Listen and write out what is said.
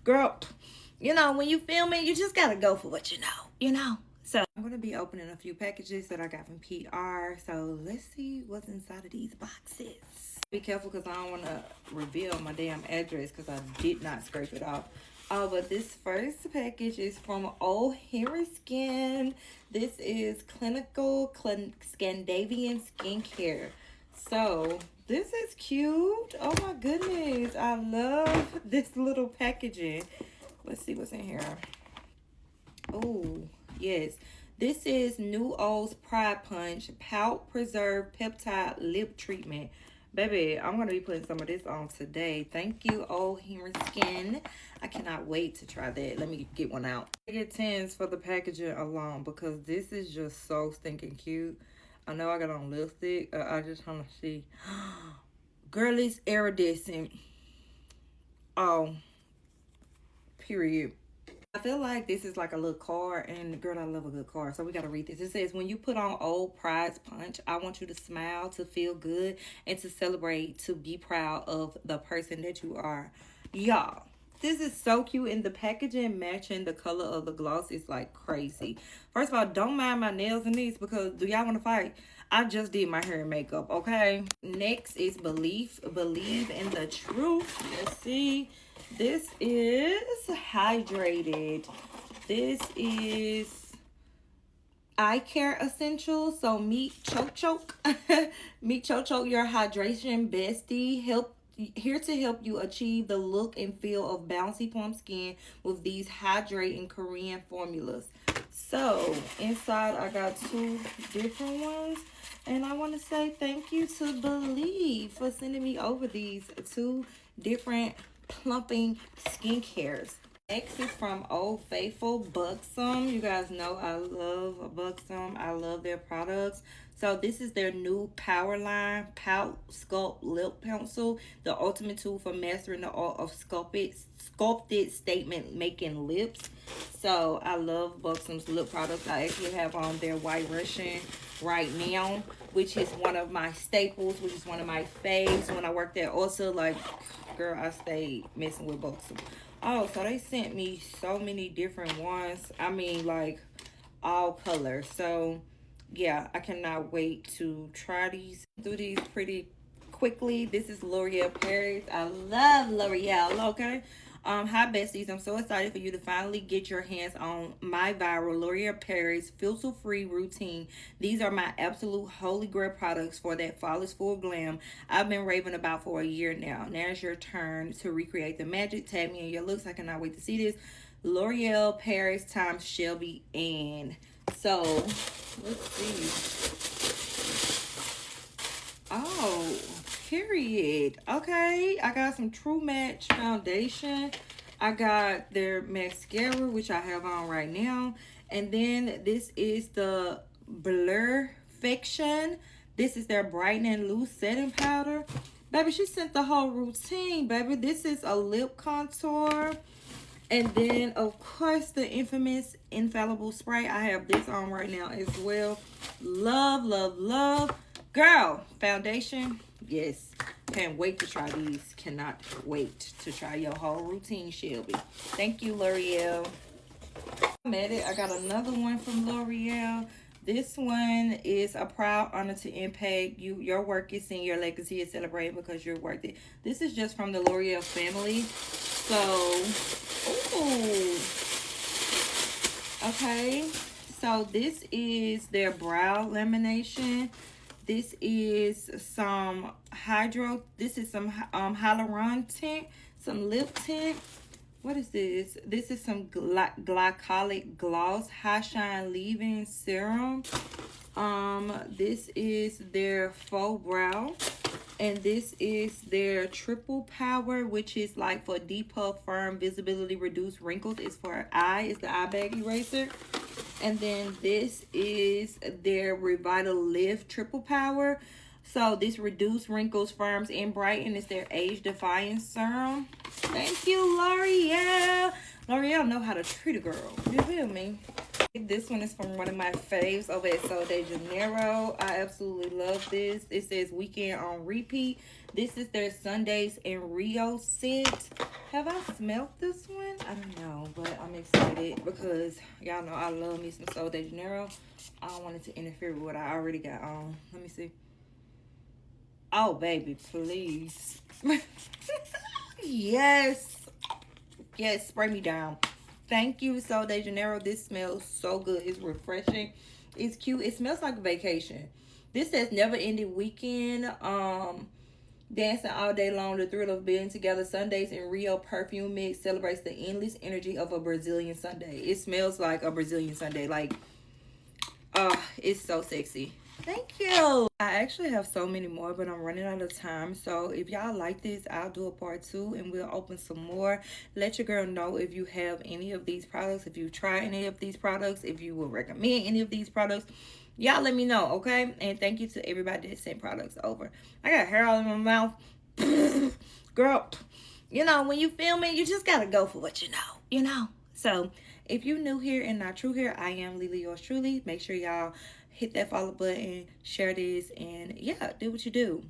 girl, you know, when you filming, you just gotta go for what you know. So I'm gonna be opening a few packages that I got from PR. So let's see what's inside of these boxes. Be careful because I don't want to reveal my damn address because I did not scrape it off. But this first package is from Old Hair and Skin. This is Clinical Scandinavian Skincare. So this is cute. Oh my goodness. I love this little packaging. Let's see what's in here. Oh, yes. This is New Old's Pride Punch Pout Preserve Peptide Lip Treatment. Baby, I'm going to be putting some of this on today. Thank you, Old Hair and Skin. I cannot wait to try that. Let me get one out. I get 10s for the packaging alone because this is just so stinking cute. I know I got on lipstick. I just want to see. Girl, it's iridescent. Oh, period. I feel like this is like a little card, and girl, I love a good card. So we got to read this. It says, when you put on Old Pride's Punch, I want you to smile, to feel good, and to celebrate, to be proud of the person that you are. Y'all, this is so cute, and the packaging matching the color of the gloss is like crazy. First of all, don't mind my nails in these because do y'all want to fight? I just did my hair and makeup, okay? Next is Believe in the Truth. Let's see. This is Hydrated. This is eye care essentials. So meet Choke. Meet Choke, your hydration bestie. Here to help you achieve the look and feel of bouncy plump skin with these hydrating Korean formulas. So inside I got 2 different ones. And I want to say thank you to Believe for sending me over these 2 different plumping skincares. Next is from Old Faithful, Buxom. You guys know I love Buxom. I love their products. So this is their new Power Line Pout Sculpt Lip Pencil, the ultimate tool for mastering the art of sculpted statement making lips. So I love Buxom's lip products. I actually have on their White Russian right now, which is one of my staples, which is one of my faves. When I worked there also, like, girl, I stayed messing with Buxom. Oh, so they sent me so many different ones. I mean, like, all colors. So yeah, I cannot wait to try these. Do these pretty quickly. This is L'Oreal Paris. I love L'Oreal, okay? Hi besties, I'm so excited for you to finally get your hands on my viral L'Oreal Paris filter-free routine. These are my absolute holy grail products for that flawless full glam I've been raving about for a year now. Now's your turn to recreate the magic. Tag me in your looks. I cannot wait to see this. L'Oreal Paris times Shelby Ann. So let's see. Oh, period. Okay, I got some True Match foundation. I got their mascara, which I have on right now. And then this is the Blurfiction. This is their brightening loose setting powder. Baby, she sent the whole routine, baby. This is a lip contour. And then, of course, the infamous infallible spray. I have this on right now as well. Love, love, love. Girl, foundation. Yes. Can't wait to try these. Cannot wait to try your whole routine, Shelby. Thank you, L'Oreal. I'm at it. I got another one from L'Oreal. This one is a proud honor to impact you. Your work is seen, your legacy is celebrated because you're worth it. This is just from the L'Oreal family. So, ooh. Okay. So this is their brow lamination. This is some this is some hyaluron tint, some lip tint. What is this? This is some glycolic gloss high shine leave-in serum. This is their faux brow, and this is their triple power, which is like for deep puff, firm visibility, reduce wrinkles. It's for eye. It's the eye bag eraser. And then this is their Revital Lift Triple Power. So this reduce wrinkles, firms, and brighten. It's their age defying serum. Thank you, L'Oreal. L'Oreal know how to treat a girl. You feel me? This one is from one of my faves over at Sol de Janeiro. I absolutely love this. It says weekend on repeat. This is their Sundays in Rio scent. Have I smelled this one? I don't know, but I'm excited because y'all know I love me some Sol de Janeiro. I don't want it to interfere with what I already got on. Let me see. Oh, baby, please. Yes. Yes, spray me down. Thank you, Sol de Janeiro. This smells so good. It's refreshing. It's cute. It smells like a vacation. This says never ending weekend. Dancing all day long, the thrill of being together. Sundays in Rio perfume mix celebrates the endless energy of a Brazilian Sunday. It smells like a Brazilian Sunday. Like, it's so sexy. Thank you. I actually have so many more, but I'm running out of time. So if y'all like this, I'll do a part 2 and we'll open some more. Let your girl know if you have any of these products, if you try any of these products, if you would recommend any of these products. Y'all let me know, okay? And thank you to everybody that sent products over. I got hair all in my mouth. Girl, you know, when you film it, you just gotta go for what you know. So if you're new here and not true here, I am Lily, yours truly. Make sure y'all hit that follow button, share this, and yeah, do what you do.